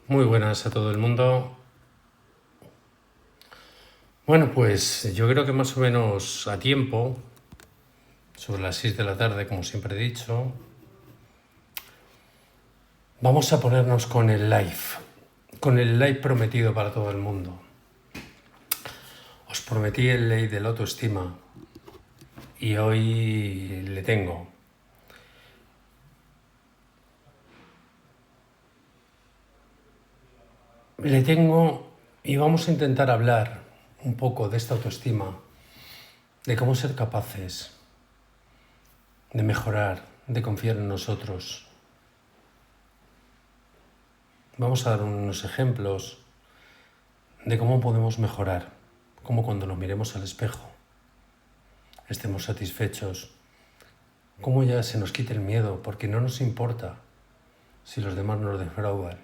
Muy buenas a todo el mundo. Bueno, pues yo creo que más o menos a tiempo, sobre las 6 de la tarde, como siempre he dicho, vamos a ponernos con el live prometido para todo el mundo. Os prometí el live de la autoestima y hoy le tengo. Le tengo y vamos a intentar hablar un poco de esta autoestima, de cómo ser capaces de mejorar, de confiar en nosotros. Vamos a dar unos ejemplos de cómo podemos mejorar, cómo cuando nos miremos al espejo estemos satisfechos, cómo ya se nos quite el miedo, porque no nos importa si los demás nos defraudan,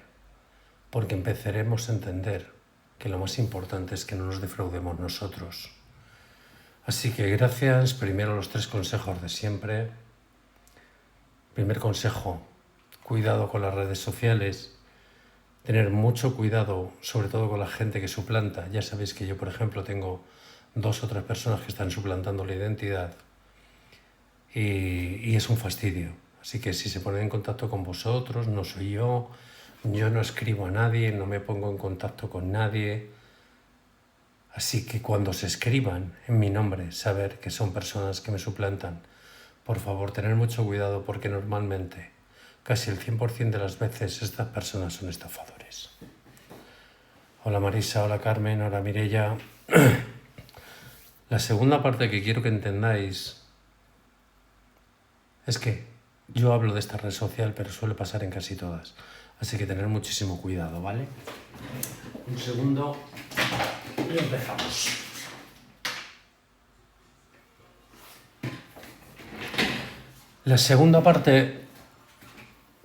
porque empezaremos a entender que lo más importante es que no nos defraudemos nosotros. Así que gracias, primero los 3 consejos de siempre. Primer consejo, cuidado con las redes sociales, tener mucho cuidado, sobre todo con la gente que suplanta. Ya sabéis que yo, por ejemplo, tengo 2 o 3 personas que están suplantando la identidad y es un fastidio. Así que si se ponen en contacto con vosotros, no soy yo no escribo a nadie, no me pongo en contacto con nadie. Así que cuando se escriban en mi nombre, saber que son personas que me suplantan. Por favor, tener mucho cuidado porque normalmente, casi el 100% de las veces, estas personas son estafadores. Hola Marisa, hola Carmen, hola Mireia. La segunda parte que quiero que entendáis es que yo hablo de esta red social, pero suele pasar en casi todas. Así que tener muchísimo cuidado, ¿vale? Un segundo y empezamos. La segunda parte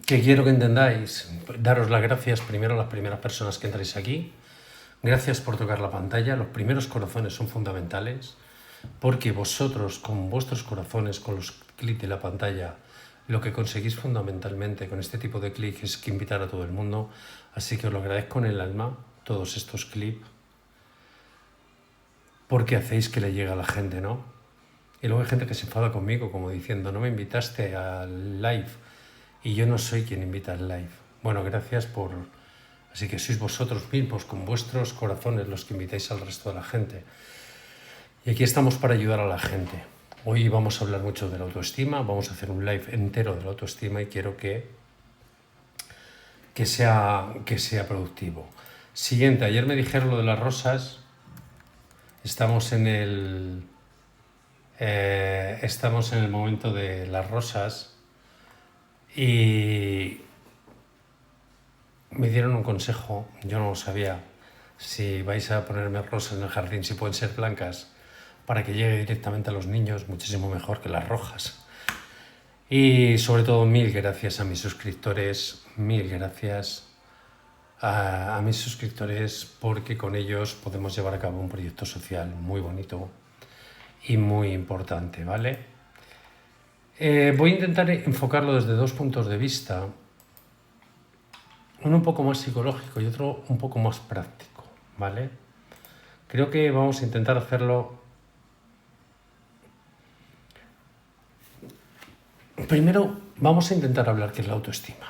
que quiero que entendáis, daros las gracias primero a las primeras personas que entráis aquí. Gracias por tocar la pantalla. Los primeros corazones son fundamentales porque vosotros, con vuestros corazones, con los clics de la pantalla, lo que conseguís fundamentalmente con este tipo de clics es que invitar a todo el mundo. Así que os lo agradezco en el alma, todos estos clips, porque hacéis que le llegue a la gente, ¿no? Y luego hay gente que se enfada conmigo, como diciendo, no me invitaste al live y yo no soy quien invita al live. Bueno, gracias por... Así que sois vosotros mismos, con vuestros corazones, los que invitáis al resto de la gente. Y aquí estamos para ayudar a la gente. Hoy vamos a hablar mucho de la autoestima, vamos a hacer un live entero de la autoestima y quiero que sea productivo. Siguiente, ayer me dijeron lo de las rosas, estamos en el momento de las rosas y me dieron un consejo, yo no lo sabía, si vais a ponerme rosas en el jardín, si pueden ser blancas, para que llegue directamente a los niños, muchísimo mejor que las rojas. Y sobre todo, mil gracias a mis suscriptores, mil gracias a mis suscriptores, porque con ellos podemos llevar a cabo un proyecto social muy bonito y muy importante, ¿vale? Voy a intentar enfocarlo desde 2 puntos de vista, uno un poco más psicológico y otro un poco más práctico, ¿vale? Creo que vamos a intentar hacerlo. Primero, vamos a intentar hablar qué es la autoestima.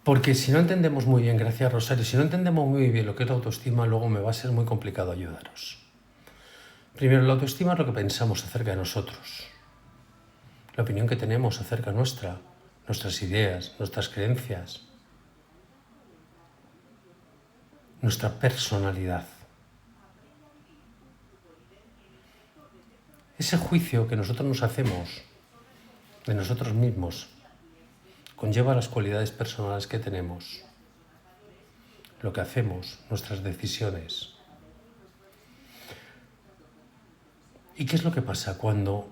Porque si no entendemos muy bien, gracias Rosario, si no entendemos muy bien lo que es la autoestima, luego me va a ser muy complicado ayudaros. Primero, la autoestima es lo que pensamos acerca de nosotros, la opinión que tenemos acerca nuestra, nuestras ideas, nuestras creencias, nuestra personalidad. Ese juicio que nosotros nos hacemos de nosotros mismos conlleva las cualidades personales que tenemos, lo que hacemos, nuestras decisiones. ¿Y qué es lo que pasa cuando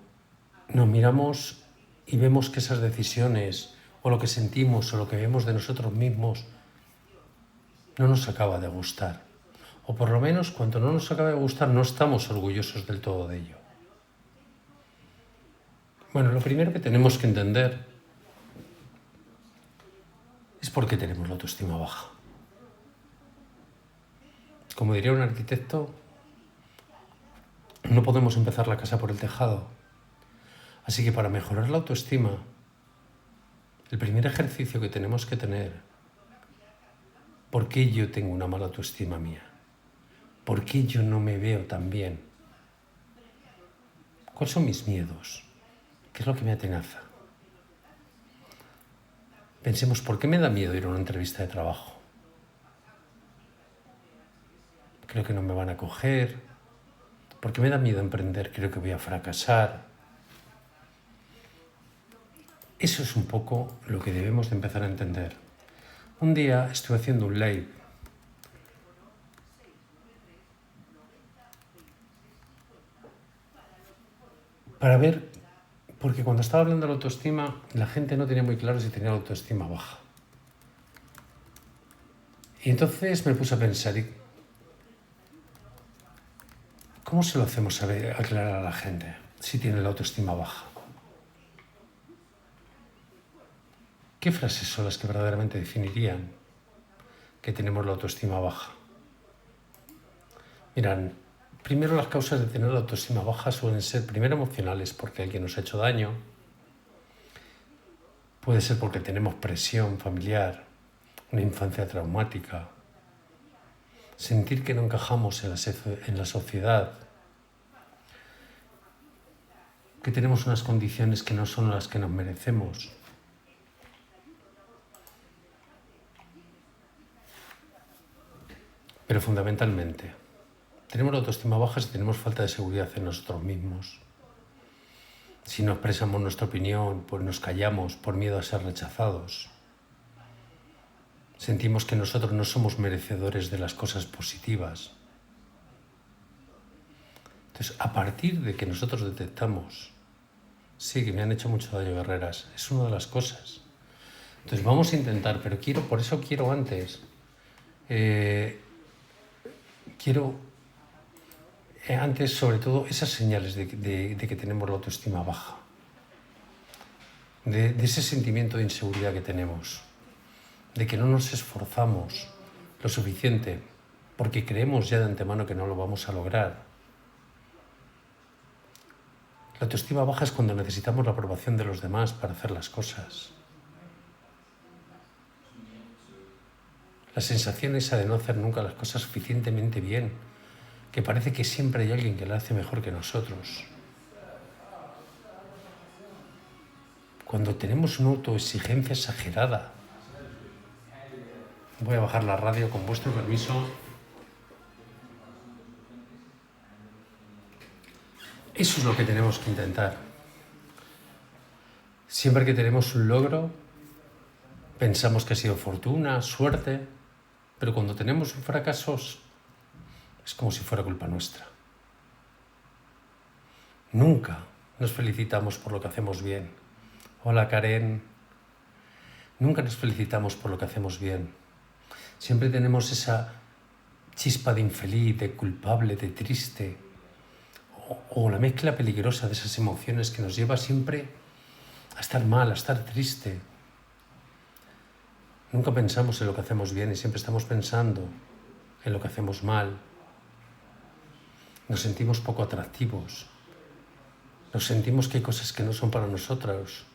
nos miramos y vemos que esas decisiones o lo que sentimos o lo que vemos de nosotros mismos no nos acaba de gustar? O por lo menos cuando no nos acaba de gustar no estamos orgullosos del todo de ello. Bueno, lo primero que tenemos que entender porque tenemos la autoestima baja. Como diría un arquitecto, no podemos empezar la casa por el tejado. Así que para mejorar la autoestima, el primer ejercicio que tenemos que tener, ¿por qué yo tengo una mala autoestima mía? ¿Por qué yo no me veo tan bien? ¿Cuáles son mis miedos? ¿Qué es lo que me atenaza? Pensemos, ¿por qué me da miedo ir a una entrevista de trabajo? Creo que no me van a coger. ¿Por qué me da miedo emprender? Creo que voy a fracasar. Eso es un poco lo que debemos de empezar a entender. Un día estuve haciendo un live para ver, porque cuando estaba hablando de la autoestima, la gente no tenía muy claro si tenía la autoestima baja. Y entonces me puse a pensar, ¿y cómo se lo hacemos saber, aclarar a la gente si tiene la autoestima baja? ¿Qué frases son las que verdaderamente definirían que tenemos la autoestima baja? Mirad, primero las causas de tener la autoestima baja suelen ser primero emocionales, porque alguien nos ha hecho daño. Puede ser porque tenemos presión familiar, una infancia traumática, sentir que no encajamos en la sociedad, que tenemos unas condiciones que no son las que nos merecemos. Pero fundamentalmente, tenemos la autoestima baja si tenemos falta de seguridad en nosotros mismos. Si no expresamos nuestra opinión, pues nos callamos por miedo a ser rechazados. Sentimos que nosotros no somos merecedores de las cosas positivas. Entonces, a partir de que nosotros detectamos, sí, que me han hecho mucho daño guerreras, es una de las cosas. Entonces vamos a intentar, pero por eso quiero antes, antes sobre todo esas señales de que tenemos la autoestima baja, de ese sentimiento de inseguridad que tenemos, de que no nos esforzamos lo suficiente porque creemos ya de antemano que no lo vamos a lograr. La autoestima baja es cuando necesitamos la aprobación de los demás para hacer las cosas. La sensación esa de no hacer nunca las cosas suficientemente bien, que parece que siempre hay alguien que la hace mejor que nosotros. Cuando tenemos una autoexigencia exagerada. Voy a bajar la radio con vuestro permiso. Eso es lo que tenemos que intentar. Siempre que tenemos un logro, pensamos que ha sido fortuna, suerte, pero cuando tenemos un fracaso es como si fuera culpa nuestra. Nunca nos felicitamos por lo que hacemos bien. Hola Karen. Nunca nos felicitamos por lo que hacemos bien. Siempre tenemos esa chispa de infeliz, de culpable, de triste, o la mezcla peligrosa de esas emociones que nos lleva siempre a estar mal, a estar triste. Nunca pensamos en lo que hacemos bien y siempre estamos pensando en lo que hacemos mal. Nos sentimos poco atractivos. Nos sentimos que hay cosas que no son para nosotros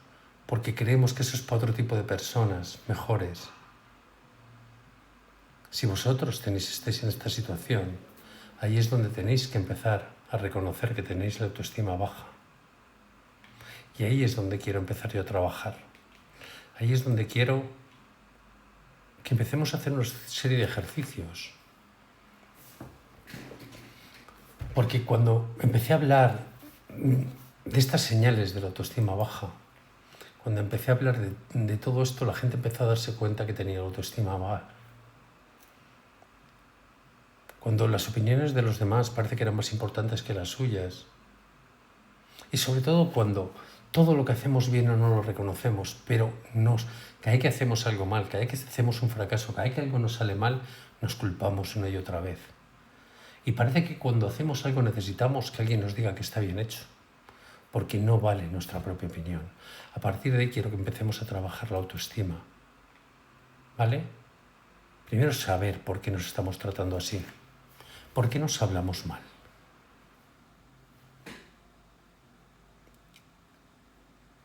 porque creemos que eso es para otro tipo de personas mejores. Si vosotros estáis en esta situación, ahí es donde tenéis que empezar a reconocer que tenéis la autoestima baja. Y ahí es donde quiero empezar yo a trabajar. Ahí es donde quiero que empecemos a hacer una serie de ejercicios. Porque cuando empecé a hablar de estas señales de la autoestima baja, cuando empecé a hablar de todo esto, la gente empezó a darse cuenta que tenía la autoestima baja. Cuando las opiniones de los demás parece que eran más importantes que las suyas. Y sobre todo cuando todo lo que hacemos bien o no lo reconocemos, pero cada vez que hacemos algo mal, cada vez que hacemos un fracaso, cada vez que algo nos sale mal, nos culpamos una y otra vez. Y parece que cuando hacemos algo necesitamos que alguien nos diga que está bien hecho, porque no vale nuestra propia opinión. A partir de ahí quiero que empecemos a trabajar la autoestima. ¿vale? Primero saber por qué nos estamos tratando así, por qué nos hablamos mal.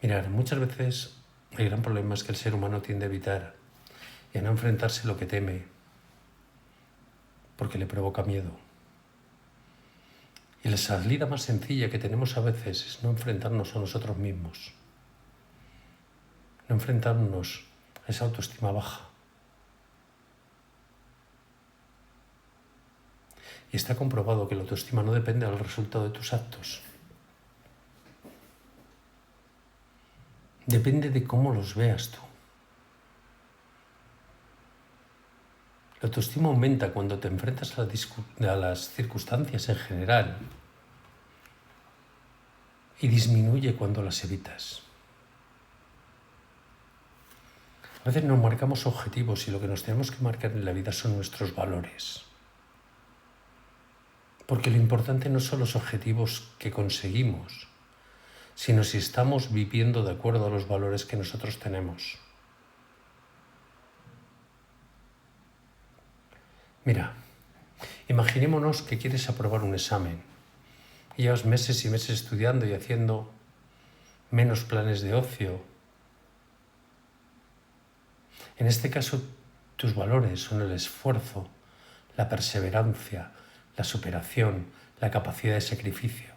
Mirad, muchas veces el gran problema es que el ser humano tiende a evitar y a no enfrentarse a lo que teme, porque le provoca miedo. Y la salida más sencilla que tenemos a veces es no enfrentarnos a nosotros mismos, no enfrentarnos a esa autoestima baja. Y está comprobado que la autoestima no depende del resultado de tus actos. Depende de cómo los veas tú. La autoestima aumenta cuando te enfrentas a las circunstancias en general y disminuye cuando las evitas. A veces nos marcamos objetivos y lo que nos tenemos que marcar en la vida son nuestros valores. Porque lo importante no son los objetivos que conseguimos, sino si estamos viviendo de acuerdo a los valores que nosotros tenemos. Mira, imaginémonos que quieres aprobar un examen y llevas meses y meses estudiando y haciendo menos planes de ocio. En este caso, tus valores son el esfuerzo, la perseverancia, la superación, la capacidad de sacrificio,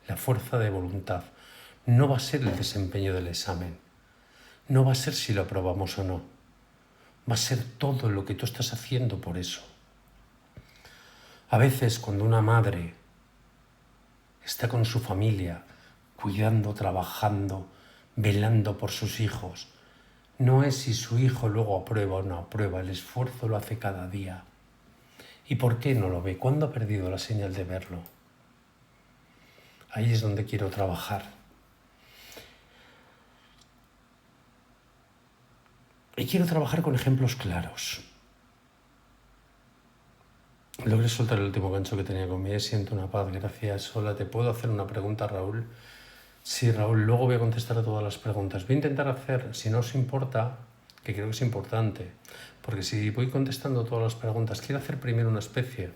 la fuerza de voluntad. No va a ser el desempeño del examen, no va a ser si lo aprobamos o no, va a ser todo lo que tú estás haciendo por eso. A veces cuando una madre está con su familia, cuidando, trabajando, velando por sus hijos, no es si su hijo luego aprueba o no aprueba, el esfuerzo lo hace cada día. ¿Y por qué no lo ve? ¿Cuándo ha perdido la señal de verlo? Ahí es donde quiero trabajar. Y quiero trabajar con ejemplos claros. Logré soltar el último gancho que tenía conmigo. Siento una paz, gracias. Hola, ¿te puedo hacer una pregunta, Raúl? Sí, Raúl, luego voy a contestar a todas las preguntas. Voy a intentar hacer, si no os importa, que creo que es importante, porque si voy contestando todas las preguntas, quiero hacer primero una especie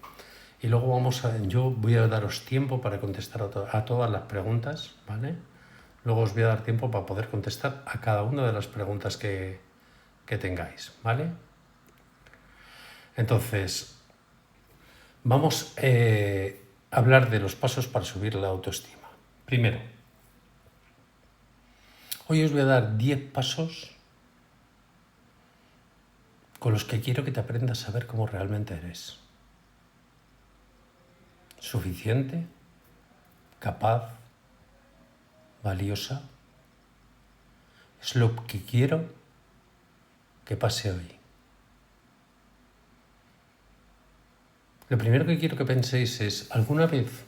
y luego yo voy a daros tiempo para contestar a todas las preguntas, ¿vale? Luego os voy a dar tiempo para poder contestar a cada una de las preguntas que tengáis, ¿vale? Entonces, vamos a hablar de los pasos para subir la autoestima. Primero, hoy os voy a dar 10 pasos con los que quiero que te aprendas a ver cómo realmente eres. Suficiente, capaz, valiosa. Es lo que quiero que pase hoy. Lo primero que quiero que penséis es, ¿alguna vez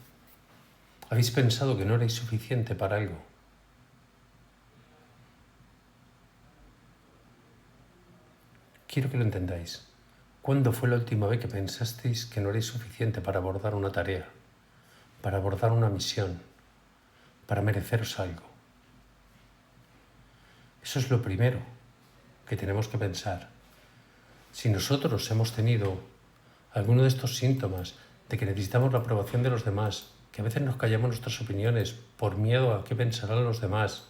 habéis pensado que no erais suficiente para algo? Quiero que lo entendáis. ¿Cuándo fue la última vez que pensasteis que no erais suficiente para abordar una tarea, para abordar una misión, para mereceros algo? Eso es lo primero que tenemos que pensar. Si nosotros hemos tenido alguno de estos síntomas de que necesitamos la aprobación de los demás, que a veces nos callamos nuestras opiniones por miedo a qué pensarán los demás,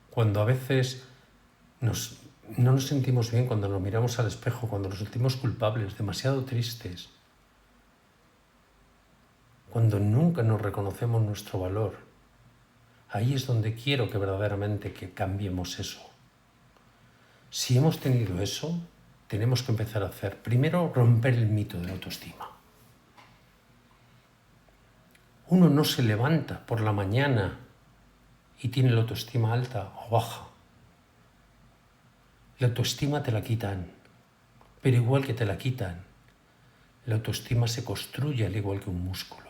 cuando a veces no nos sentimos bien cuando nos miramos al espejo, cuando nos sentimos culpables, demasiado tristes, cuando nunca nos reconocemos nuestro valor, ahí es donde quiero que verdaderamente que cambiemos eso. Si hemos tenido eso, tenemos que empezar a hacer, primero, romper el mito de la autoestima. Uno no se levanta por la mañana y tiene la autoestima alta o baja. La autoestima te la quitan, pero igual que te la quitan, la autoestima se construye al igual que un músculo.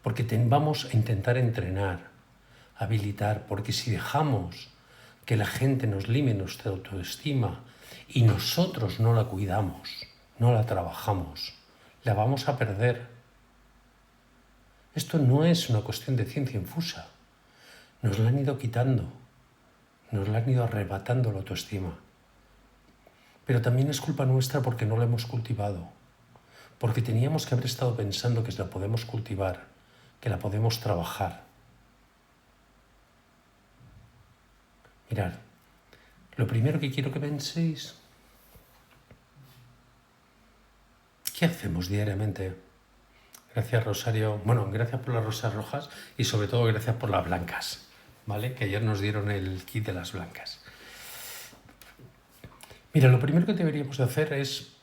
Porque vamos a intentar entrenar, habilitar, porque si dejamos que la gente nos lime nuestra autoestima y nosotros no la cuidamos, no la trabajamos, la vamos a perder. Esto no es una cuestión de ciencia infusa. Nos la han ido quitando, nos la han ido arrebatando la autoestima. Pero también es culpa nuestra porque no la hemos cultivado. Porque teníamos que haber estado pensando que la podemos cultivar, que la podemos trabajar. Mirad, lo primero que quiero que penséis, ¿qué hacemos diariamente? Gracias, Rosario. Bueno, gracias por las rosas rojas y sobre todo gracias por las blancas, ¿vale? Que ayer nos dieron el kit de las blancas. Mira, lo primero que deberíamos hacer es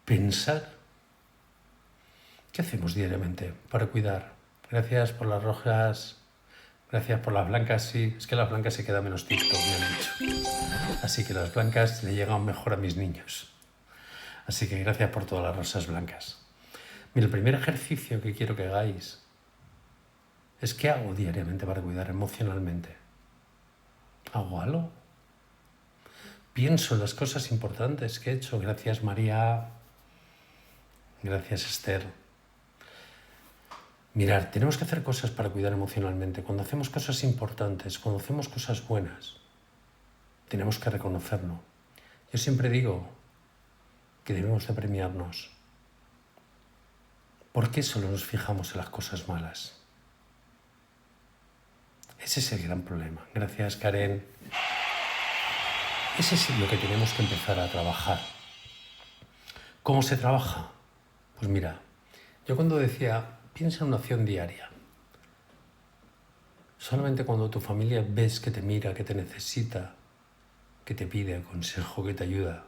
pensar qué hacemos diariamente para cuidar. Gracias por las rojas, gracias por las blancas, sí. Es que las blancas se quedan menos TikTok, me han dicho. Así que las blancas le llegan mejor a mis niños. Así que gracias por todas las rosas blancas. Mira, el primer ejercicio que quiero que hagáis es qué hago diariamente para cuidar emocionalmente. ¿Hago algo? Pienso en las cosas importantes que he hecho. Gracias, María. Gracias, Esther. Mirar, tenemos que hacer cosas para cuidar emocionalmente. Cuando hacemos cosas importantes, cuando hacemos cosas buenas, tenemos que reconocerlo. Yo siempre digo que debemos de premiarnos. ¿Por qué solo nos fijamos en las cosas malas? Ese es el gran problema. Gracias, Karen. Ese es lo que tenemos que empezar a trabajar. ¿Cómo se trabaja? Pues mira, yo cuando decía, piensa en una acción diaria. Solamente cuando tu familia ves que te mira, que te necesita, que te pide consejo, que te ayuda.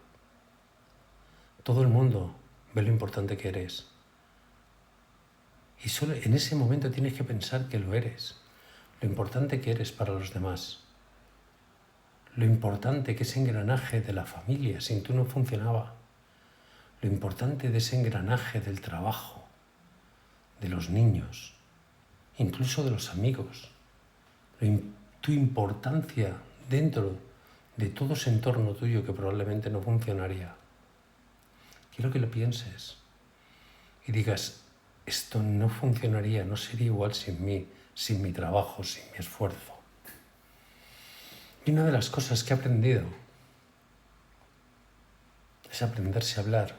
Todo el mundo ve lo importante que eres. Y solo en ese momento tienes que pensar que lo eres. Lo importante que eres para los demás. Lo importante que ese engranaje de la familia sin tú no funcionaba. Lo importante de ese engranaje del trabajo, de los niños, incluso de los amigos. Tu importancia dentro de todo ese entorno tuyo que probablemente no funcionaría. Quiero que lo pienses y digas, esto no funcionaría, no sería igual sin mí, sin mi trabajo, sin mi esfuerzo. Y una de las cosas que he aprendido es aprenderse a hablar.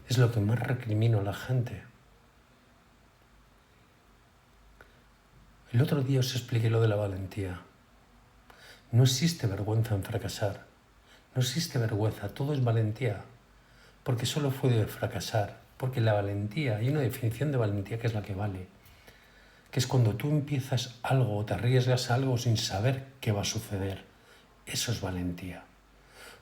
Es lo que más recrimino a la gente. El otro día os expliqué lo de la valentía. No existe vergüenza en fracasar. No existe vergüenza, todo es valentía. Porque solo puede fracasar. Porque la valentía, hay una definición de valentía que es la que vale. Que es cuando tú empiezas algo o te arriesgas a algo sin saber qué va a suceder. Eso es valentía.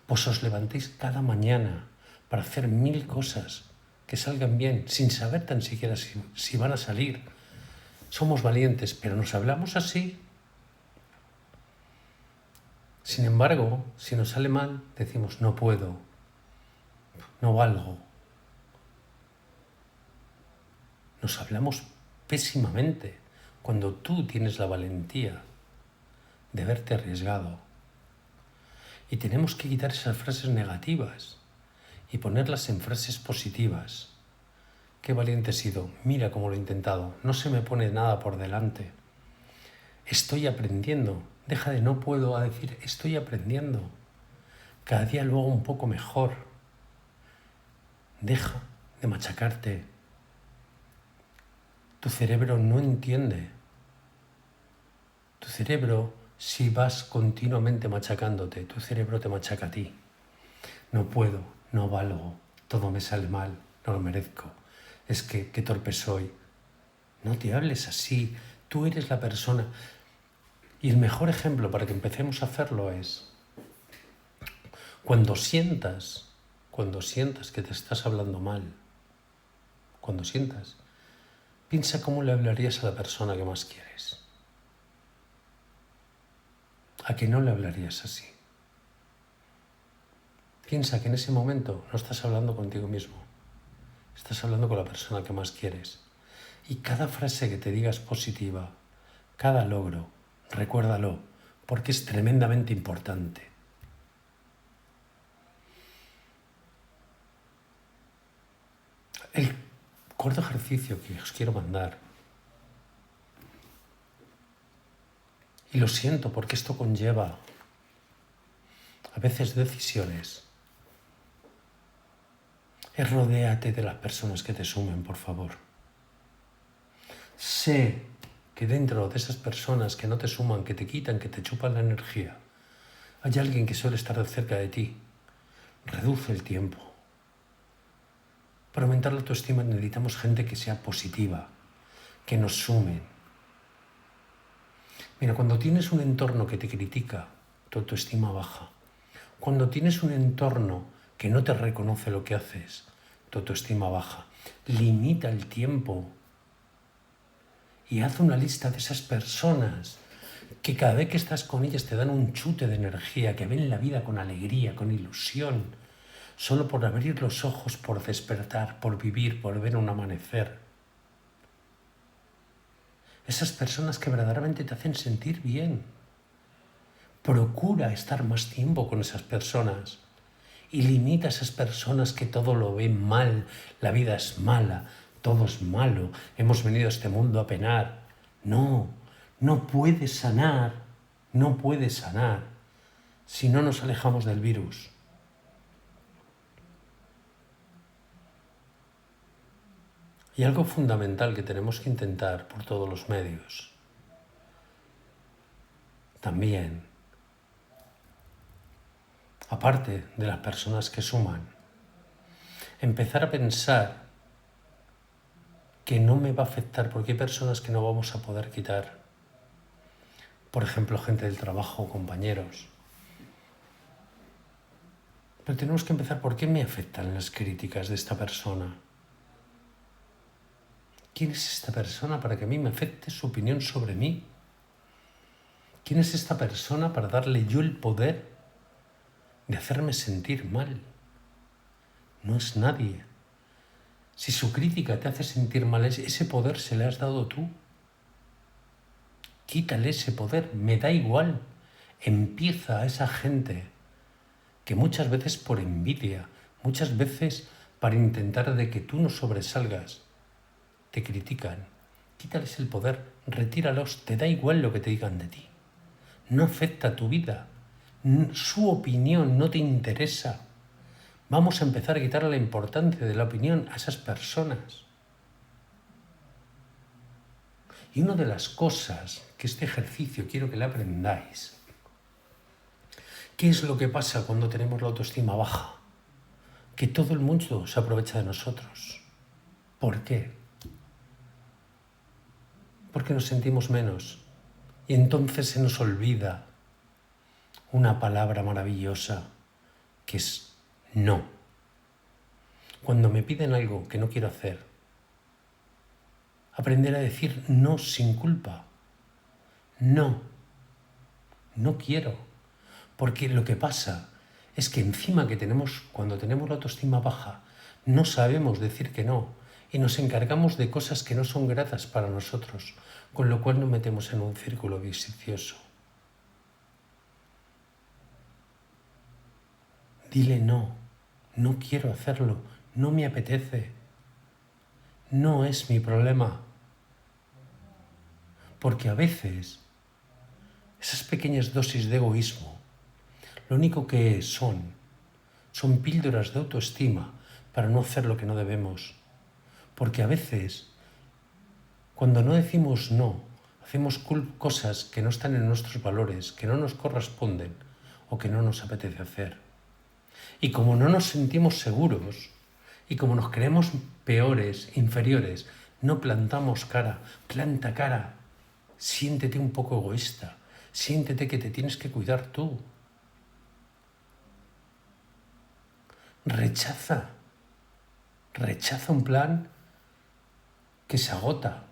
Pues os levantéis cada mañana para hacer 1000 cosas que salgan bien, sin saber tan siquiera si van a salir. Somos valientes, pero nos hablamos así. Sin embargo, si nos sale mal, decimos no puedo, no valgo. Nos hablamos pésimamente cuando tú tienes la valentía de verte arriesgado. Y tenemos que quitar esas frases negativas y ponerlas en frases positivas. Qué valiente he sido, mira cómo lo he intentado, no se me pone nada por delante. Estoy aprendiendo, deja de no puedo a decir estoy aprendiendo. Cada día lo hago un poco mejor. Deja de machacarte. Tu cerebro no entiende. Tu cerebro, si vas continuamente machacándote, tu cerebro te machaca a ti. No puedo, no valgo, todo me sale mal, no lo merezco. Es que qué torpe soy. No te hables así, tú eres la persona. Y el mejor ejemplo para que empecemos a hacerlo es cuando sientas que te estás hablando mal, cuando sientas, piensa cómo le hablarías a la persona que más quieres. ¿A que no le hablarías así? Piensa que en ese momento no estás hablando contigo mismo, estás hablando con la persona que más quieres. Y cada frase que te digas positiva, cada logro, recuérdalo, porque es tremendamente importante. El cuarto ejercicio que os quiero mandar, y lo siento porque esto conlleva a veces decisiones Rodéate de las personas que te sumen, por favor. Sé que dentro de esas personas que no te suman, que te quitan, que te chupan la energía, hay alguien que suele estar cerca de ti. Reduce el tiempo. Para aumentar la autoestima necesitamos gente que sea positiva, que nos sume. Mira, cuando tienes un entorno que te critica, tu autoestima baja. Cuando tienes un entorno que no te reconoce lo que haces, tu autoestima baja. Limita el tiempo y haz una lista de esas personas que cada vez que estás con ellas te dan un chute de energía, que ven la vida con alegría, con ilusión, solo por abrir los ojos, por despertar, por vivir, por ver un amanecer. Esas personas que verdaderamente te hacen sentir bien. Procura estar más tiempo con esas personas y limita a esas personas que todo lo ven mal, la vida es mala, todo es malo, hemos venido a este mundo a penar. No, no puedes sanar si no nos alejamos del virus. Y algo fundamental que tenemos que intentar por todos los medios, también, aparte de las personas que suman, empezar a pensar que no me va a afectar porque hay personas que no vamos a poder quitar. Por ejemplo, gente del trabajo, compañeros. Pero tenemos que empezar, ¿por qué me afectan las críticas de esta persona? ¿Quién es esta persona para que a mí me afecte su opinión sobre mí? ¿Quién es esta persona para darle yo el poder de hacerme sentir mal? No es nadie. Si su crítica te hace sentir mal, ese poder se le has dado tú. Quítale ese poder, me da igual. Empieza a esa gente que muchas veces por envidia, muchas veces para intentar de que tú no sobresalgas, te critican. Quítales el poder, retíralos, te da igual lo que te digan de ti. No afecta a tu vida. Su opinión no te interesa. Vamos a empezar a quitarle la importancia de la opinión a esas personas. Y una de las cosas que este ejercicio quiero que le aprendáis, ¿qué es lo que pasa cuando tenemos la autoestima baja? Que todo el mundo se aprovecha de nosotros. ¿Por qué? Porque nos sentimos menos. Y entonces se nos olvida una palabra maravillosa que es no. Cuando me piden algo que no quiero hacer, aprender a decir no sin culpa. No, no quiero. Porque lo que pasa es que encima que cuando tenemos la autoestima baja, no sabemos decir que no y nos encargamos de cosas que no son gratas para nosotros, con lo cual nos metemos en un círculo vicioso. Dile no, no quiero hacerlo, no me apetece, no es mi problema. Porque a veces esas pequeñas dosis de egoísmo, lo único que son píldoras de autoestima para no hacer lo que no debemos. Porque a veces, cuando no decimos no, hacemos cosas que no están en nuestros valores, que no nos corresponden o que no nos apetece hacer. Y como no nos sentimos seguros y como nos creemos peores, inferiores, no plantamos cara, planta cara. Siéntete un poco egoísta, siéntete que te tienes que cuidar tú. Rechaza un plan que se agota.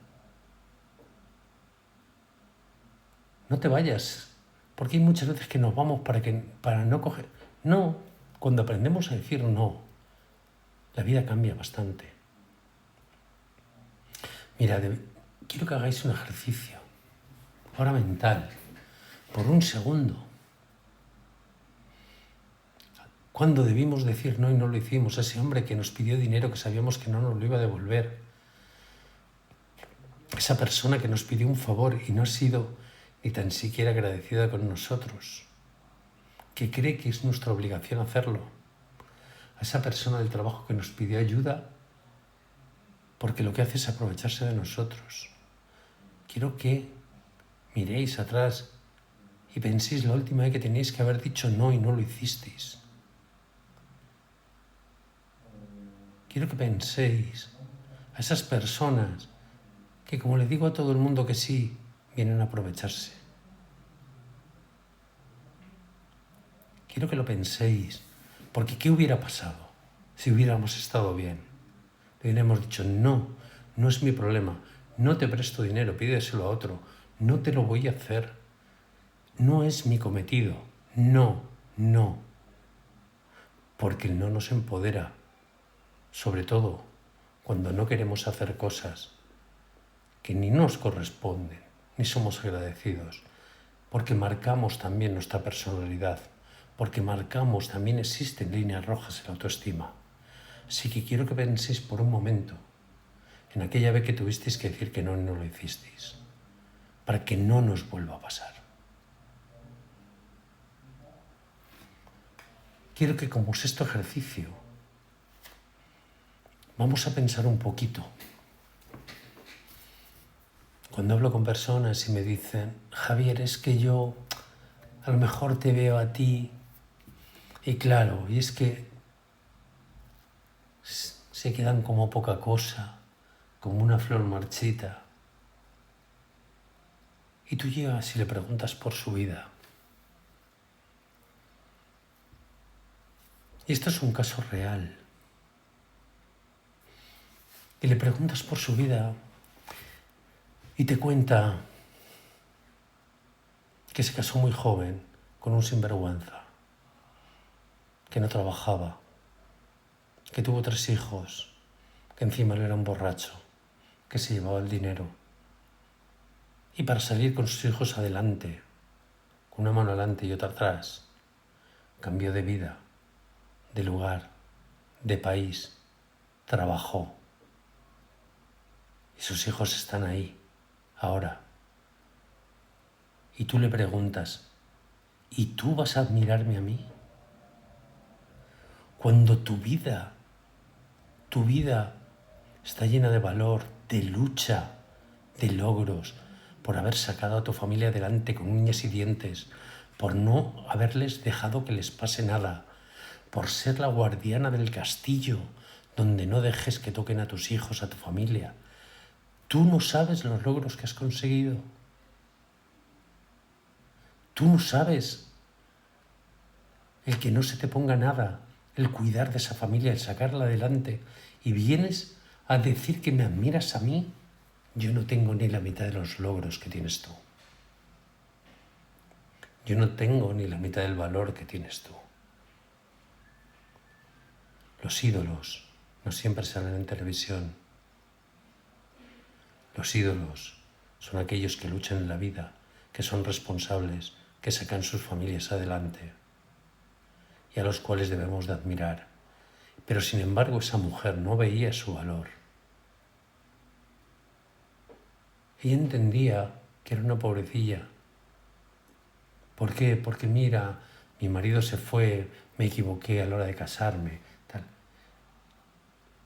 No te vayas, porque hay muchas veces que nos vamos para no coger. No, cuando aprendemos a decir no, la vida cambia bastante. Mira, quiero que hagáis un ejercicio, ahora mental, por un segundo. ¿Cuándo debimos decir no y no lo hicimos? Ese hombre que nos pidió dinero que sabíamos que no nos lo iba a devolver. Esa persona que nos pidió un favor y no ha sido ni tan siquiera agradecida con nosotros. Que cree que es nuestra obligación hacerlo. a esa persona del trabajo que nos pidió ayuda porque lo que hace es aprovecharse de nosotros. Quiero que miréis atrás y penséis la última vez que teníais que haber dicho no y no lo hicisteis. Quiero que penséis a esas personas que, como le digo a todo el mundo que sí, vienen a aprovecharse. Quiero que lo penséis, porque ¿qué hubiera pasado si hubiéramos estado bien? Le hubiéramos dicho, no, no es mi problema, no te presto dinero, pídeselo a otro, no te lo voy a hacer, no es mi cometido, no, no. Porque el no nos empodera, sobre todo cuando no queremos hacer cosas que ni nos corresponden, ni somos agradecidos, porque marcamos también nuestra personalidad, porque marcamos, también existen líneas rojas en la autoestima. Así que quiero que penséis por un momento en aquella vez que tuvisteis que decir que no y no lo hicisteis, para que no nos vuelva a pasar. Quiero que como sexto ejercicio vamos a pensar un poquito. Cuando hablo con personas y me dicen, Javier, es que yo a lo mejor te veo a ti y claro, y es que se quedan como poca cosa, como una flor marchita. Y tú llegas y le preguntas por su vida. Y esto es un caso real. Y le preguntas por su vida y te cuenta que se casó muy joven con un sinvergüenza, que no trabajaba, que tuvo 3 hijos, que encima él era un borracho, que se llevaba el dinero. Y para salir con sus hijos adelante, con una mano adelante y otra atrás, cambió de vida, de lugar, de país, trabajó. Y sus hijos están ahí, ahora. Y tú le preguntas, ¿y tú vas a admirarme a mí? Cuando tu vida está llena de valor, de lucha, de logros, por haber sacado a tu familia adelante con uñas y dientes, por no haberles dejado que les pase nada, por ser la guardiana del castillo, donde no dejes que toquen a tus hijos, a tu familia. Tú no sabes los logros que has conseguido. Tú no sabes el que no se te ponga nada, el cuidar de esa familia, el sacarla adelante, y vienes a decir que me admiras a mí. Yo no tengo ni la mitad de los logros que tienes tú. Yo no tengo ni la mitad del valor que tienes tú. Los ídolos no siempre salen en televisión. Los ídolos son aquellos que luchan en la vida, que son responsables, que sacan sus familias adelante y a los cuales debemos de admirar. Pero sin embargo esa mujer no veía su valor. Ella entendía que era una pobrecilla. ¿Por qué? Porque mira, mi marido se fue, me equivoqué a la hora de casarme, tal.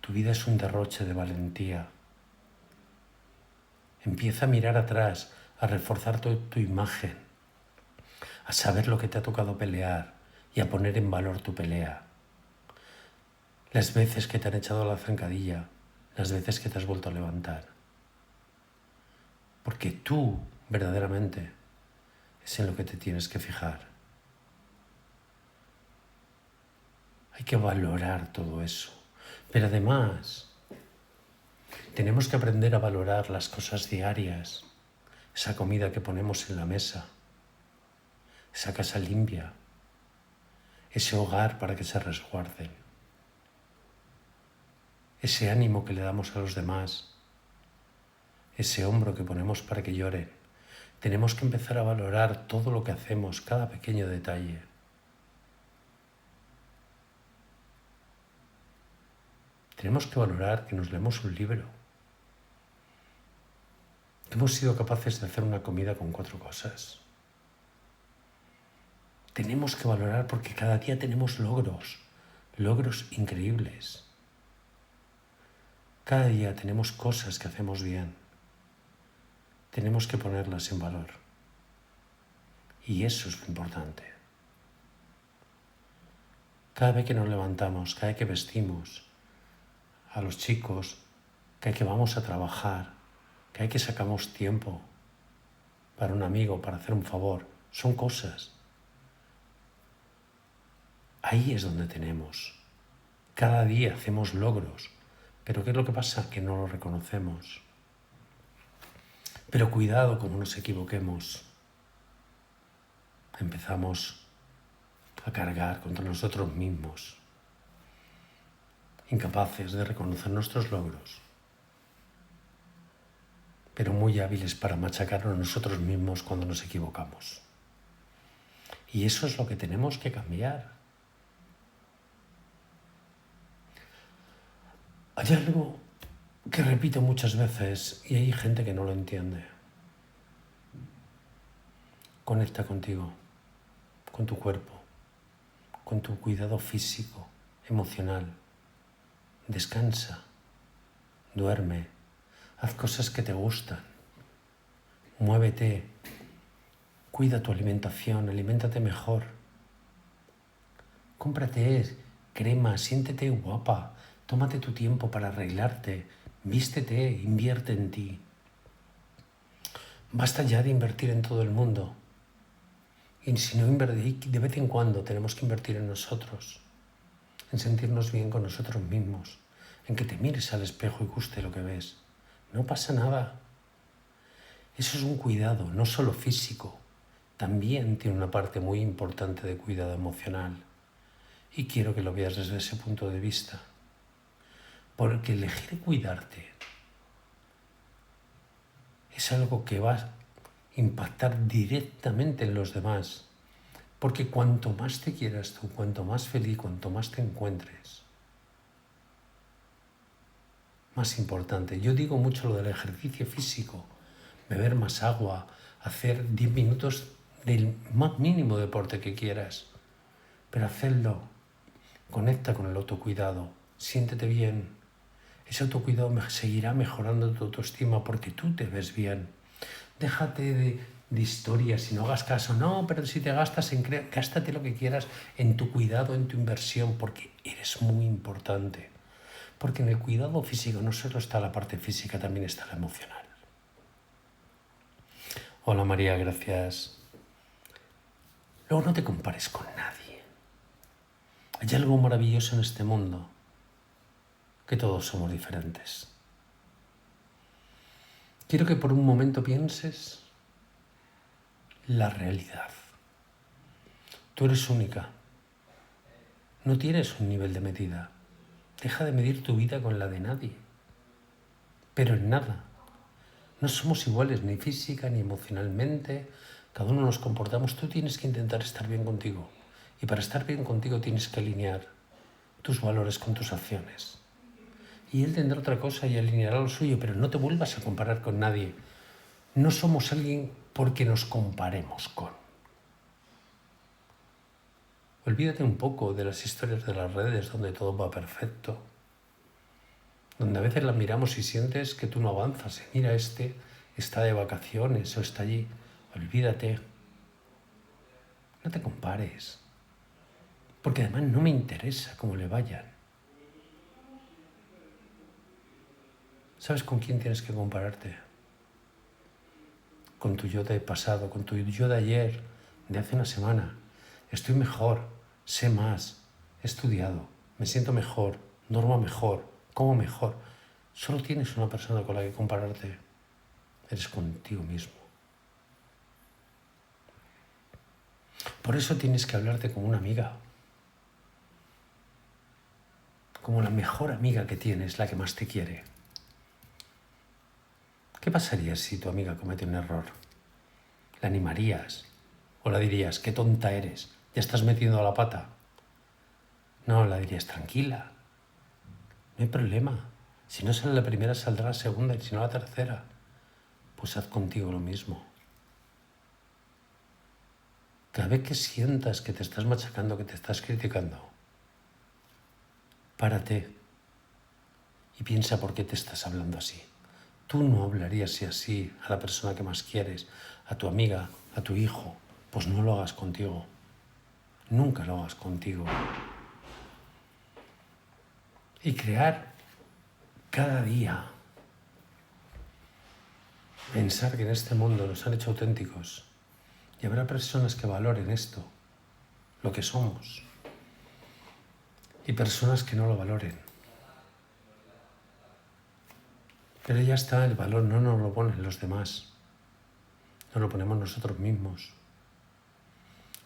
Tu vida es un derroche de valentía. Empieza a mirar atrás, a reforzar tu imagen, a saber lo que te ha tocado pelear y a poner en valor tu pelea. Las veces que te han echado a la zancadilla, las veces que te has vuelto a levantar. Porque tú, verdaderamente, es en lo que te tienes que fijar. Hay que valorar todo eso. Pero además, tenemos que aprender a valorar las cosas diarias, esa comida que ponemos en la mesa, esa casa limpia, ese hogar para que se resguarden, ese ánimo que le damos a los demás, ese hombro que ponemos para que lloren. Tenemos que empezar a valorar todo lo que hacemos, cada pequeño detalle. Tenemos que valorar que nos leemos un libro, que hemos sido capaces de hacer una comida con 4 cosas. Tenemos que valorar porque cada día tenemos logros, logros increíbles. Cada día tenemos cosas que hacemos bien. Tenemos que ponerlas en valor. Y eso es lo importante. Cada vez que nos levantamos, cada vez que vestimos, a los chicos, cada vez que vamos a trabajar, cada vez que sacamos tiempo para un amigo, para hacer un favor, son cosas. Ahí es donde tenemos. Cada día hacemos logros. Pero ¿qué es lo que pasa? Que no lo reconocemos. Pero cuidado como nos equivoquemos. Empezamos a cargar contra nosotros mismos, incapaces de reconocer nuestros logros, pero muy hábiles para machacarnos a nosotros mismos cuando nos equivocamos. Y eso es lo que tenemos que cambiar. Hay algo que repito muchas veces y hay gente que no lo entiende. Conecta contigo, con tu cuerpo, con tu cuidado físico, emocional. Descansa, duerme, haz cosas que te gustan, muévete, cuida tu alimentación, aliméntate mejor. Cómprate crema, siéntete guapa, tómate tu tiempo para arreglarte, vístete, invierte en ti. Basta ya de invertir en todo el mundo. Y si no invertir, de vez en cuando tenemos que invertir en nosotros, en sentirnos bien con nosotros mismos, en que te mires al espejo y guste lo que ves. No pasa nada. Eso es un cuidado, no solo físico, también tiene una parte muy importante de cuidado emocional. Y quiero que lo veas desde ese punto de vista. Porque elegir cuidarte es algo que va a impactar directamente en los demás. Porque cuanto más te quieras tú, cuanto más feliz, cuanto más te encuentres, más importante. Yo digo mucho lo del ejercicio físico, beber más agua, hacer 10 minutos del más mínimo deporte que quieras, pero hacerlo. Conecta con el autocuidado, siéntete bien. Ese autocuidado seguirá mejorando tu autoestima porque tú te ves bien. Déjate de historias y no hagas caso. No, pero si te gastas gástate lo que quieras en tu cuidado, en tu inversión, porque eres muy importante. Porque en el cuidado físico no solo está la parte física, también está la emocional. Hola María, gracias. Luego no te compares con nadie. Hay algo maravilloso en este mundo, que todos somos diferentes. Quiero que por un momento pienses la realidad. Tú eres única. No tienes un nivel de medida. Deja de medir tu vida con la de nadie. Pero en nada. No somos iguales ni física ni emocionalmente. Cada uno nos comportamos. Tú tienes que intentar estar bien contigo. Y para estar bien contigo tienes que alinear tus valores con tus acciones. Y él tendrá otra cosa y alineará lo suyo, pero no te vuelvas a comparar con nadie. No somos alguien porque nos comparemos con. Olvídate un poco de las historias de las redes donde todo va perfecto, donde a veces las miramos y sientes que tú no avanzas. Mira, este está de vacaciones o está allí. Olvídate. No te compares. Porque además no me interesa cómo le vayan. ¿Sabes con quién tienes que compararte? Con tu yo de pasado, con tu yo de ayer, de hace una semana. Estoy mejor, sé más, he estudiado, me siento mejor, duermo mejor, como mejor. Solo tienes una persona con la que compararte. Eres contigo mismo. Por eso tienes que hablarte como una amiga. Como la mejor amiga que tienes, la que más te quiere. ¿Qué pasaría si tu amiga comete un error? ¿La animarías? ¿O la dirías, qué tonta eres, ya estás metiendo la pata? No, la dirías, tranquila, no hay problema. Si no sale la primera, saldrá la segunda y si no la tercera. Pues haz contigo lo mismo. Cada vez que sientas que te estás machacando, que te estás criticando, Párate y piensa por qué te estás hablando así. Tú no hablarías así a la persona que más quieres, a tu amiga, a tu hijo. Pues no lo hagas contigo. Nunca lo hagas contigo. Y crear cada día, pensar que en este mundo nos han hecho auténticos y habrá personas que valoren esto, lo que somos, y personas que no lo valoren. Pero ya está, el valor no nos lo ponen los demás, nos lo ponemos nosotros mismos.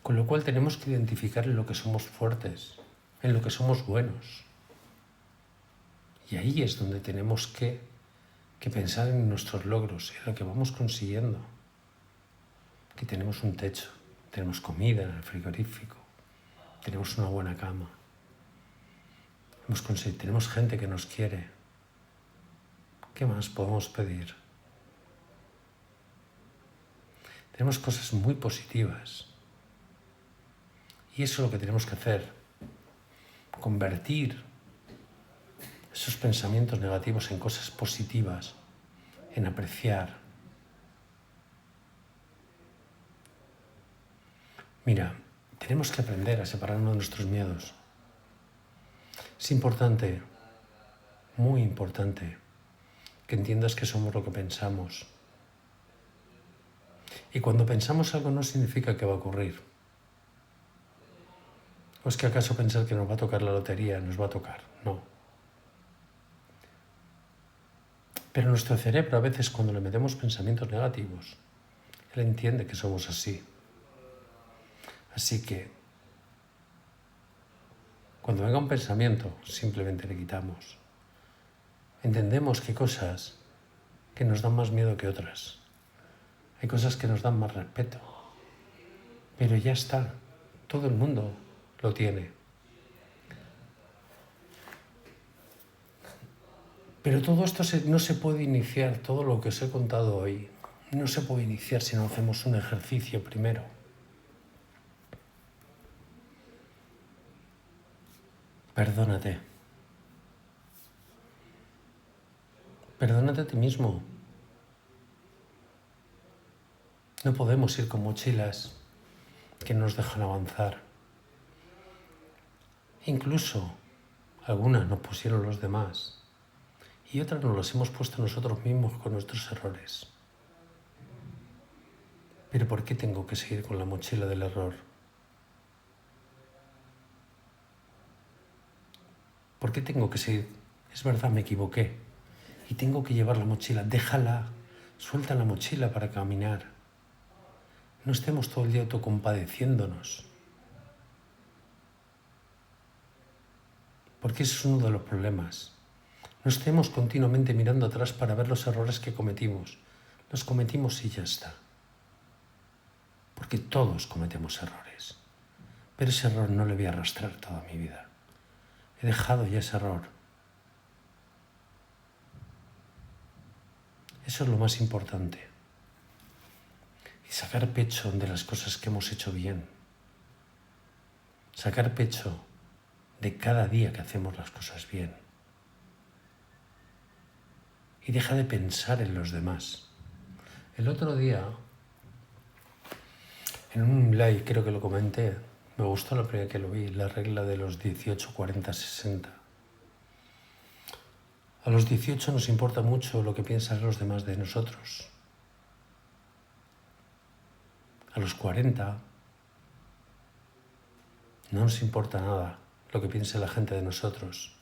Con lo cual tenemos que identificar en lo que somos fuertes, en lo que somos buenos. Y ahí es donde tenemos que pensar en nuestros logros, en lo que vamos consiguiendo. Que tenemos un techo, tenemos comida en el frigorífico, tenemos una buena cama, tenemos gente que nos quiere. ¿Qué más podemos pedir? Tenemos cosas muy positivas. Y eso es lo que tenemos que hacer. Convertir esos pensamientos negativos en cosas positivas, en apreciar. Mira, tenemos que aprender a separarnos de nuestros miedos. Es importante, muy importante, que entiendas que somos lo que pensamos. Y cuando pensamos algo no significa que va a ocurrir. ¿O es que acaso pensar que nos va a tocar la lotería nos va a tocar? No. Pero nuestro cerebro a veces cuando le metemos pensamientos negativos, él entiende que somos así. Así que cuando venga un pensamiento simplemente le quitamos. Entendemos que hay cosas que nos dan más miedo que otras. Hay cosas que nos dan más respeto. Pero ya está, todo el mundo lo tiene. Pero todo esto no se puede iniciar, todo lo que os he contado hoy, no se puede iniciar si no hacemos un ejercicio primero. Perdónate. Perdónate a ti mismo. No podemos ir con mochilas que nos dejan avanzar. Incluso algunas nos pusieron los demás y otras nos las hemos puesto nosotros mismos con nuestros errores. Pero ¿por qué tengo que seguir con la mochila del error? ¿Por qué tengo que seguir? Es verdad, me equivoqué y tengo que llevar la mochila. Déjala, suelta la mochila para caminar. No estemos todo el día autocompadeciéndonos. Porque ese es uno de los problemas. No estemos continuamente mirando atrás para ver los errores que cometimos. Los cometimos y ya está. Porque todos cometemos errores. Pero ese error no le voy a arrastrar toda mi vida. He dejado ya ese error. Eso es lo más importante. Y sacar pecho de las cosas que hemos hecho bien. Sacar pecho de cada día que hacemos las cosas bien. Y deja de pensar en los demás. El otro día, en un live creo que lo comenté, me gustó la primera que lo vi, la regla de los 18, 40, 60. A los 18 nos importa mucho lo que piensan los demás de nosotros. A los 40 no nos importa nada lo que piense la gente de nosotros.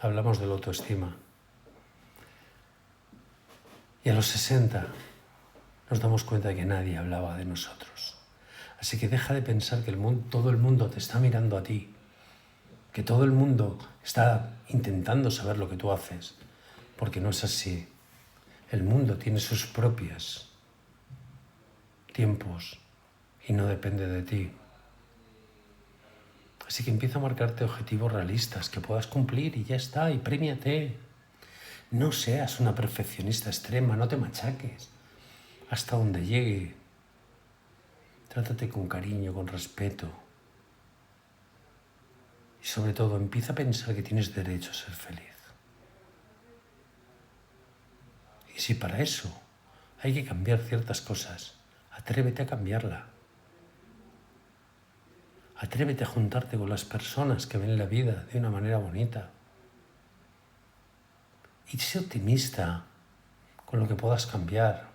Hablamos de la autoestima. Y a los 60 nos damos cuenta de que nadie hablaba de nosotros. Así que deja de pensar que todo el mundo te está mirando a ti, que todo el mundo está intentando saber lo que tú haces, porque no es así. El mundo tiene sus propios tiempos y no depende de ti. Así que empieza a marcarte objetivos realistas que puedas cumplir y ya está, y premiate. No seas una perfeccionista extrema, no te machaques. Hasta donde llegue. Trátate con cariño, con respeto. Y sobre todo, empieza a pensar que tienes derecho a ser feliz. Y si para eso hay que cambiar ciertas cosas, atrévete a cambiarla. Atrévete a juntarte con las personas que ven la vida de una manera bonita. Y sé optimista con lo que puedas cambiar.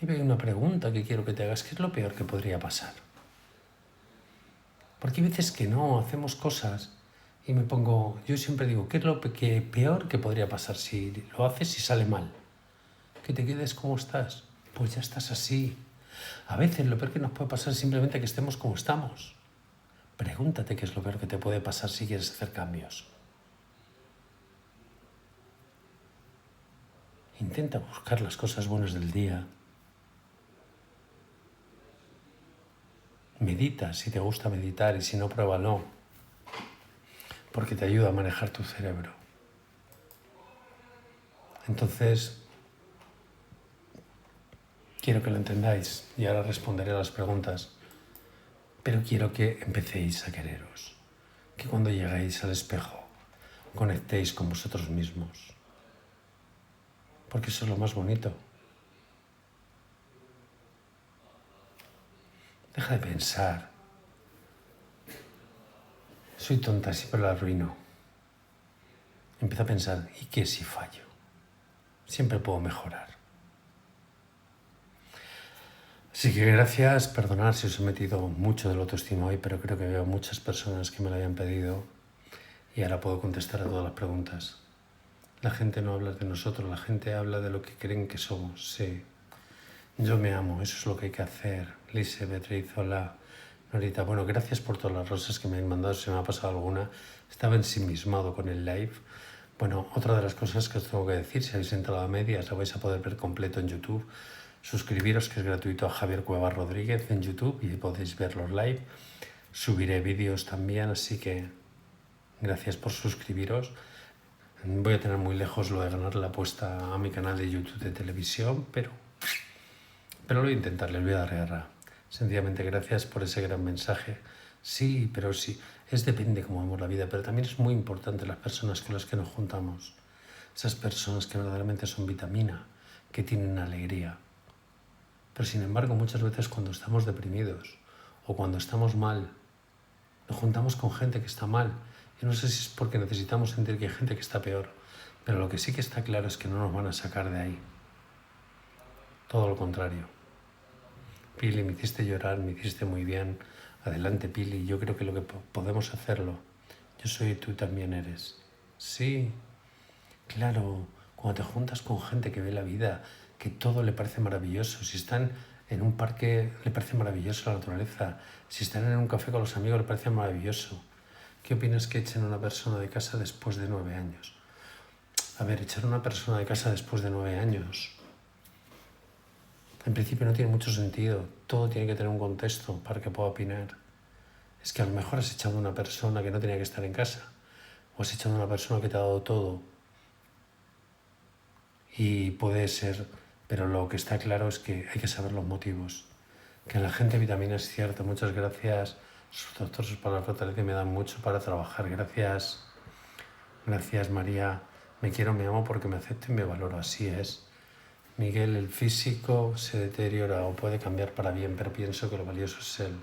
Y hay una pregunta que quiero que te hagas. ¿Qué es lo peor que podría pasar? Porque hay veces que no, hacemos cosas y me pongo... Yo siempre digo, ¿qué es lo peor que podría pasar si lo haces y sale mal? Que te quedes como estás. Pues ya estás así. A veces lo peor que nos puede pasar es simplemente que estemos como estamos. Pregúntate qué es lo peor que te puede pasar si quieres hacer cambios. Intenta buscar las cosas buenas del día. Medita si te gusta meditar y si no, pruébalo. Porque te ayuda a manejar tu cerebro. Entonces, quiero que lo entendáis y ahora responderé a las preguntas. Pero quiero que empecéis a quereros. Que cuando lleguéis al espejo, conectéis con vosotros mismos. Porque eso es lo más bonito. Deja de pensar. Soy tonta, siempre la arruino. Empieza a pensar, ¿y qué si fallo? Siempre puedo mejorar. Así que gracias, perdonad si os he metido mucho del autoestima hoy, pero creo que veo muchas personas que me lo habían pedido y ahora puedo contestar a todas las preguntas. La gente no habla de nosotros, la gente habla de lo que creen que somos. Sí, yo me amo, eso es lo que hay que hacer. Lise, Beatriz, hola. Norita, bueno, gracias por todas las rosas que me han mandado, si me ha pasado alguna. Estaba ensimismado con el live. Bueno, otra de las cosas que os tengo que decir, si habéis entrado a medias, lo vais a poder ver completo en YouTube. Suscribiros, que es gratuito, a Javier Cuevas Rodríguez en YouTube y podéis ver los live. Subiré vídeos también, así que gracias por suscribiros. Voy a tener muy lejos lo de ganar la apuesta a mi canal de YouTube de televisión, pero lo voy a intentar, les voy a dar guerra. Sencillamente gracias por ese gran mensaje. Sí, pero sí, depende cómo vemos la vida, pero también es muy importante las personas con las que nos juntamos. Esas personas que verdaderamente son vitamina, que tienen alegría. Pero sin embargo, muchas veces cuando estamos deprimidos o cuando estamos mal, nos juntamos con gente que está mal. Yo no sé si es porque necesitamos sentir que hay gente que está peor, pero lo que sí que está claro es que no nos van a sacar de ahí. Todo lo contrario. Pili, me hiciste llorar, me hiciste muy bien. Adelante, Pili, yo creo que lo que podemos hacerlo. Yo soy y tú también eres. Sí, claro, cuando te juntas con gente que ve la vida, que todo le parece maravilloso. Si están en un parque, le parece maravilloso la naturaleza. Si están en un café con los amigos, le parece maravilloso. ¿Qué opinas que echen a una persona de casa después de 9 años? A ver, echar a una persona de casa después de 9 años, en principio no tiene mucho sentido. Todo tiene que tener un contexto para que pueda opinar. Es que a lo mejor has echado a una persona que no tenía que estar en casa. O has echado a una persona que te ha dado todo. Y puede ser, pero lo que está claro es que hay que saber los motivos. Que la gente vitamina es cierto. Muchas gracias, doctor, sus palabras fortaleza me dan mucho para trabajar. Gracias, gracias María. Me quiero, me amo porque me acepto y me valoro. Así es. Miguel, el físico se deteriora o puede cambiar para bien, pero pienso que lo valioso es él.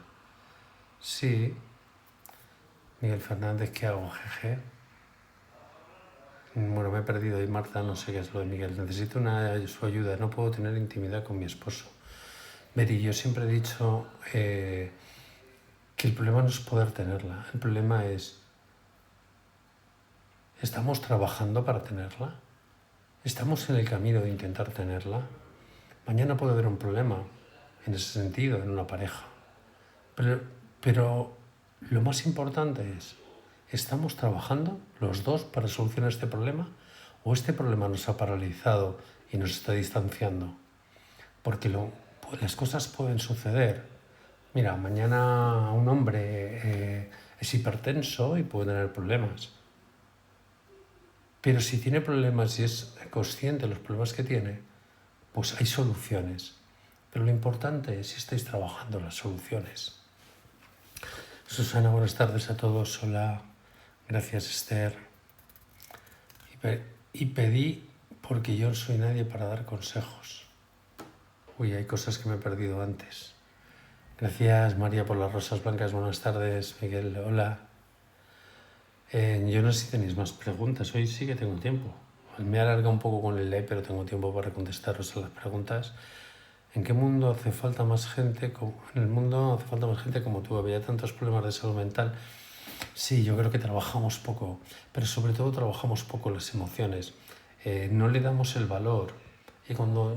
Sí. Miguel Fernández, ¿qué hago? Jeje. Bueno, me he perdido y Marta, no sé qué es lo de Miguel. Necesito su ayuda, no puedo tener intimidad con mi esposo. Betty, yo siempre he dicho que el problema no es poder tenerla, el problema es, ¿estamos trabajando para tenerla? ¿Estamos en el camino de intentar tenerla? Mañana puede haber un problema en ese sentido, en una pareja. Pero lo más importante es, ¿estamos trabajando los dos para solucionar este problema? ¿O este problema nos ha paralizado y nos está distanciando? Porque las cosas pueden suceder. Mira, mañana un hombre es hipertenso y puede tener problemas. Pero si tiene problemas y es consciente de los problemas que tiene, pues hay soluciones. Pero lo importante es si estáis trabajando las soluciones. Susana, buenas tardes a todos. Hola, gracias Esther. Y pedí porque yo no soy nadie para dar consejos. Uy, hay cosas que me he perdido antes. Gracias María por las rosas blancas. Buenas tardes, Miguel. Hola. Yo no sé si tenéis más preguntas. Hoy sí que tengo tiempo. Me alarga un poco con el live, pero tengo tiempo para contestaros a las preguntas. ¿En qué mundo hace falta más gente? En el mundo hace falta más gente como tú. Había tantos problemas de salud mental. Sí, yo creo que trabajamos poco, pero sobre todo trabajamos poco las emociones. No le damos el valor. Y cuando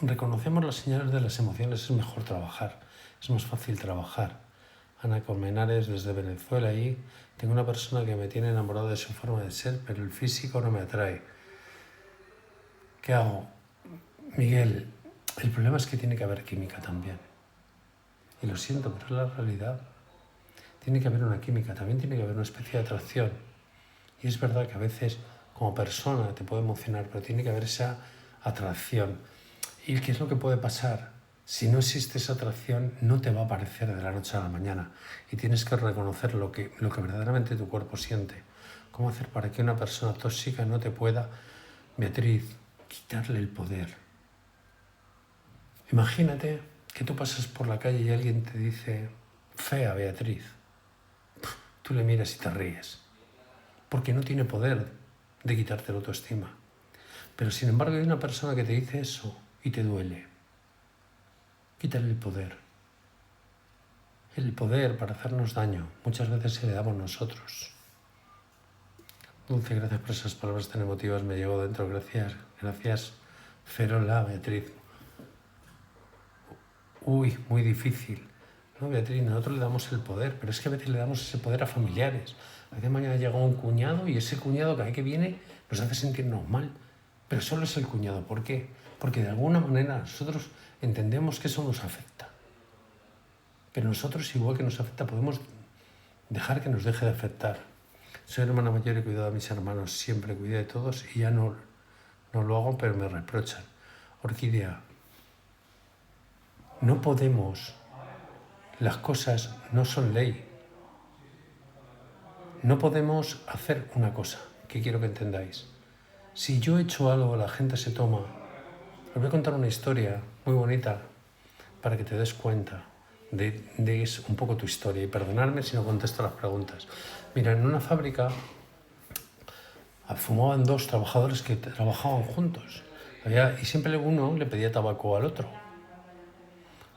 reconocemos las señales de las emociones es mejor trabajar, es más fácil trabajar. Ana Colmenares desde Venezuela y tengo una persona que me tiene enamorado de su forma de ser, pero el físico no me atrae. ¿Qué hago? Miguel, el problema es que tiene que haber química también. Y lo siento, pero es la realidad. Tiene que haber una química, también tiene que haber una especie de atracción. Y es verdad que a veces como persona te puede emocionar, pero tiene que haber esa atracción. ¿Y qué es lo que puede pasar? Si no existe esa atracción, no te va a aparecer de la noche a la mañana. Y tienes que reconocer lo que verdaderamente tu cuerpo siente. ¿Cómo hacer para que una persona tóxica no te pueda, Beatriz, quitarle el poder? Imagínate que tú pasas por la calle y alguien te dice, fea Beatriz. Tú le miras y te ríes. Porque no tiene poder de quitarte la autoestima. Pero sin embargo hay una persona que te dice eso y te duele. Quítale el poder. El poder para hacernos daño muchas veces se le damos nosotros. Dulce, gracias por esas palabras tan emotivas, me llevo dentro. Gracias, Ferola, Beatriz. Uy, muy difícil. No, Beatriz, nosotros le damos el poder, pero es que a veces le damos ese poder a familiares. A veces mañana llega un cuñado y ese cuñado cada vez que viene nos hace sentirnos mal. Pero solo es el cuñado. ¿Por qué? Porque de alguna manera nosotros entendemos que eso nos afecta. Pero nosotros, igual que nos afecta, podemos dejar que nos deje de afectar. Soy hermana mayor y cuido de mis hermanos. Siempre cuidé de todos y ya no lo hago, pero me reprochan. Orquídea, no podemos. Las cosas no son ley. No podemos hacer una cosa, que quiero que entendáis. Si yo he hecho algo, la gente se toma. Os voy a contar una historia muy bonita para que te des cuenta de un poco tu historia y perdonadme si no contesto las preguntas. Mira, en una fábrica fumaban dos trabajadores que trabajaban juntos y siempre uno le pedía tabaco al otro.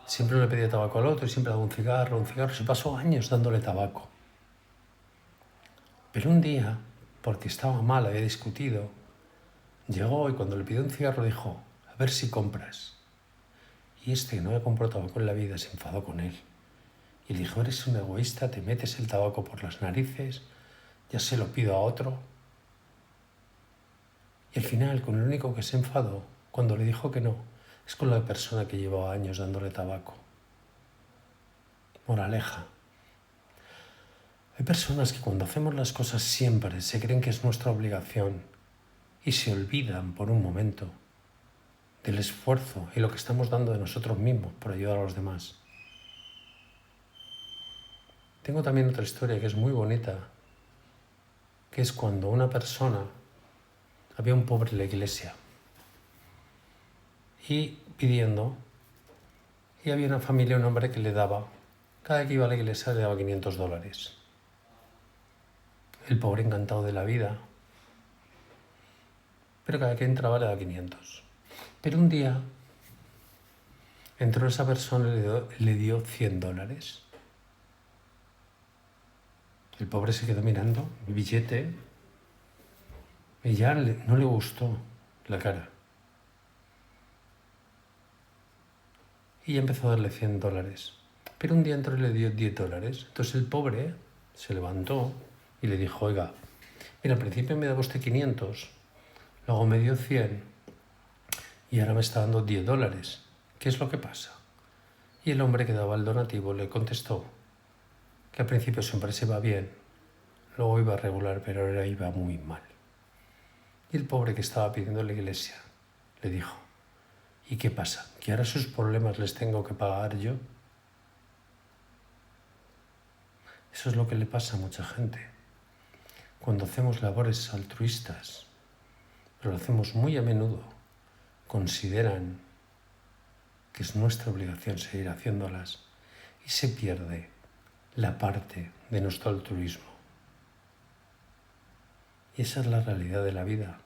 Siempre le pedía tabaco al otro y siempre daba un cigarro. Se pasó años dándole tabaco. Pero un día, porque estaba mal, había discutido, llegó y cuando le pidió un cigarro dijo, a ver si compras. Y este, que no había comprado tabaco en la vida, se enfadó con él. Y le dijo, eres un egoísta, te metes el tabaco por las narices, ya se lo pido a otro. Y al final, con el único que se enfadó, cuando le dijo que no, es con la persona que llevaba años dándole tabaco. Moraleja. Hay personas que cuando hacemos las cosas siempre se creen que es nuestra obligación y se olvidan por un momento del esfuerzo y lo que estamos dando de nosotros mismos por ayudar a los demás. Tengo también otra historia que es muy bonita, que es cuando una persona, había un pobre en la iglesia y pidiendo, y había una familia, un hombre que le daba, cada vez que iba a la iglesia le daba $500. El pobre encantado de la vida, pero cada vez que entraba le daba 500. Pero un día entró esa persona y le dio $100. El pobre se quedó mirando el billete y ya no le gustó la cara. Y ya empezó a darle $100. Pero un día entró y le dio $10. Entonces el pobre se levantó y le dijo, oiga, mira, al principio me daba usted 500, luego me dio 100 y ahora me está dando $10. ¿Qué es lo que pasa? Y el hombre que daba el donativo le contestó que al principio siempre se va bien, luego iba regular, pero ahora iba muy mal. Y el pobre que estaba pidiendo en la iglesia le dijo, ¿y qué pasa? ¿Que ahora sus problemas les tengo que pagar yo? Eso es lo que le pasa a mucha gente. Cuando hacemos labores altruistas, pero lo hacemos muy a menudo, consideran que es nuestra obligación seguir haciéndolas y se pierde la parte de nuestro altruismo. Y esa es la realidad de la vida.